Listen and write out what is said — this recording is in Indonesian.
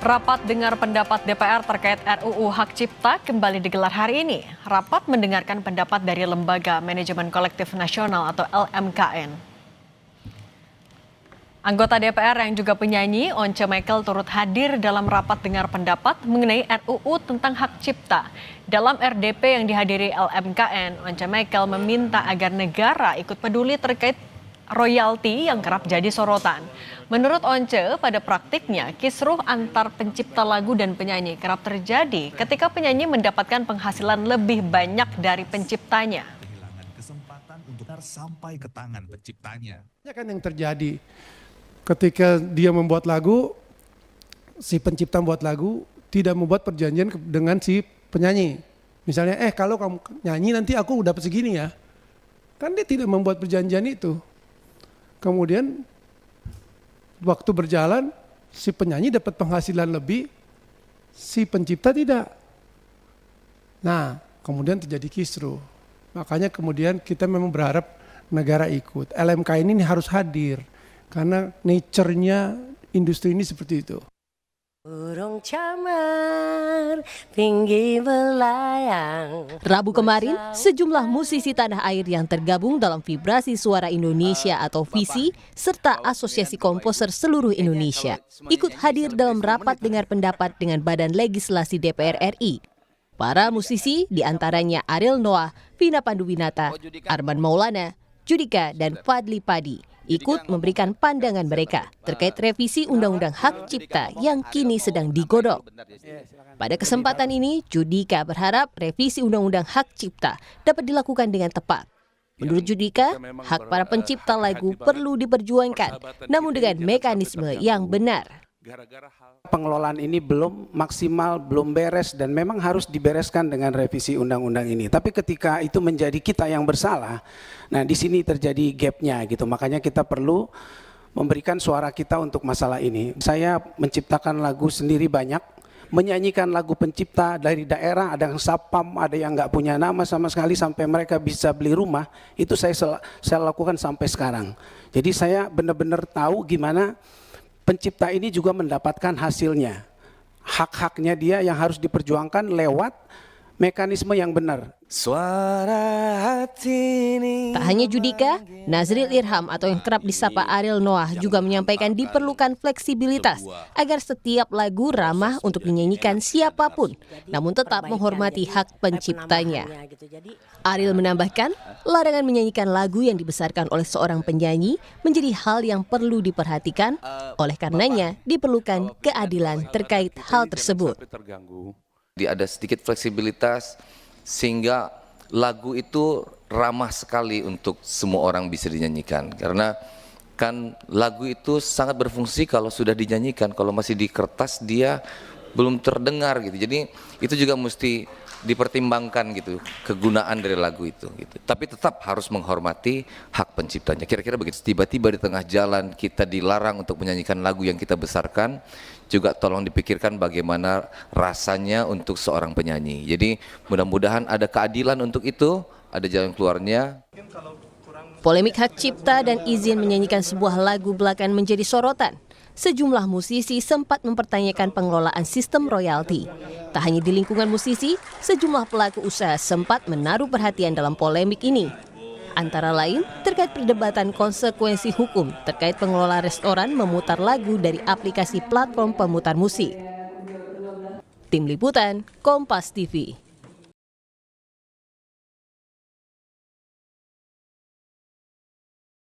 Rapat dengar pendapat DPR terkait RUU Hak Cipta kembali digelar hari ini. Rapat mendengarkan pendapat dari Lembaga Manajemen Kolektif Nasional atau LMKN. Anggota DPR yang juga penyanyi, Once Michael turut hadir dalam rapat dengar pendapat mengenai RUU tentang hak cipta. Dalam RDP yang dihadiri LMKN, Once Michael meminta agar negara ikut peduli terkait royalti yang kerap jadi sorotan. Menurut Once, pada praktiknya kisruh antar pencipta lagu dan penyanyi kerap terjadi ketika penyanyi mendapatkan penghasilan lebih banyak dari penciptanya. Kehilangan kesempatan untuk sampai ke tangan penciptanya. Ya kan yang terjadi ketika dia membuat lagu, si pencipta membuat lagu tidak membuat perjanjian dengan si penyanyi. Misalnya, kalau kamu nyanyi nanti aku dapat segini ya. Kan dia tidak membuat perjanjian itu. Kemudian waktu berjalan si penyanyi dapat penghasilan lebih, si pencipta tidak. Nah, kemudian terjadi kisruh. Makanya kemudian kita memang berharap negara ikut. LMK ini harus hadir karena nature-nya industri ini seperti itu. Burung camar tinggi melayang. Rabu kemarin, sejumlah musisi tanah air yang tergabung dalam Vibrasi Suara Indonesia atau VISI serta Asosiasi Komposer Seluruh Indonesia ikut hadir dalam rapat dengar pendapat dengan Badan Legislasi DPR RI. Para musisi diantaranya Ariel Noah, Vina Panduwinata, Arman Maulana, Judika, dan Fadly Padi ikut memberikan pandangan mereka terkait revisi Undang-Undang Hak Cipta yang kini sedang digodok. Pada kesempatan ini, Judika berharap revisi Undang-Undang Hak Cipta dapat dilakukan dengan tepat. Menurut Judika, hak para pencipta lagu perlu diperjuangkan, namun dengan mekanisme yang benar. Pengelolaan ini belum maksimal, belum beres dan memang harus dibereskan dengan revisi undang-undang ini. Tapi ketika itu menjadi kita yang bersalah, nah di sini terjadi gapnya gitu. Makanya kita perlu memberikan suara kita untuk masalah ini. Saya menciptakan lagu sendiri banyak, menyanyikan lagu pencipta dari daerah, ada yang sapam, ada yang nggak punya nama sama sekali sampai mereka bisa beli rumah. Itu saya lakukan sampai sekarang. Jadi saya benar-benar tahu gimana pencipta ini juga mendapatkan hasilnya. Hak-haknya dia yang harus diperjuangkan lewat mekanisme yang benar. Suara hati ini. Tak hanya Judika, Nazril Irham atau yang kerap disapa Ariel Noah juga menyampaikan diperlukan fleksibilitas agar setiap lagu ramah untuk dinyanyikan siapapun, namun tetap menghormati hak penciptanya. Ariel menambahkan, larangan menyanyikan lagu yang dibesarkan oleh seorang penyanyi menjadi hal yang perlu diperhatikan, oleh karenanya diperlukan keadilan terkait hal tersebut. Ada sedikit fleksibilitas sehingga lagu itu ramah sekali untuk semua orang bisa dinyanyikan, karena kan lagu itu sangat berfungsi kalau sudah dinyanyikan, kalau masih di kertas dia belum terdengar gitu. Jadi itu juga mesti dipertimbangkan gitu kegunaan dari lagu itu gitu. Tapi tetap harus menghormati hak penciptanya. Kira-kira begitu. Tiba-tiba di tengah jalan kita dilarang untuk menyanyikan lagu yang kita besarkan, juga tolong dipikirkan bagaimana rasanya untuk seorang penyanyi. Jadi mudah-mudahan ada keadilan untuk itu, ada jalan keluarnya. Polemik hak cipta dan izin menyanyikan sebuah lagu belakangan menjadi sorotan. Sejumlah musisi sempat mempertanyakan pengelolaan sistem royalti. Tak hanya di lingkungan musisi, sejumlah pelaku usaha sempat menaruh perhatian dalam polemik ini. Antara lain terkait perdebatan konsekuensi hukum terkait pengelola restoran memutar lagu dari aplikasi platform pemutar musik. Tim Liputan, Kompas TV.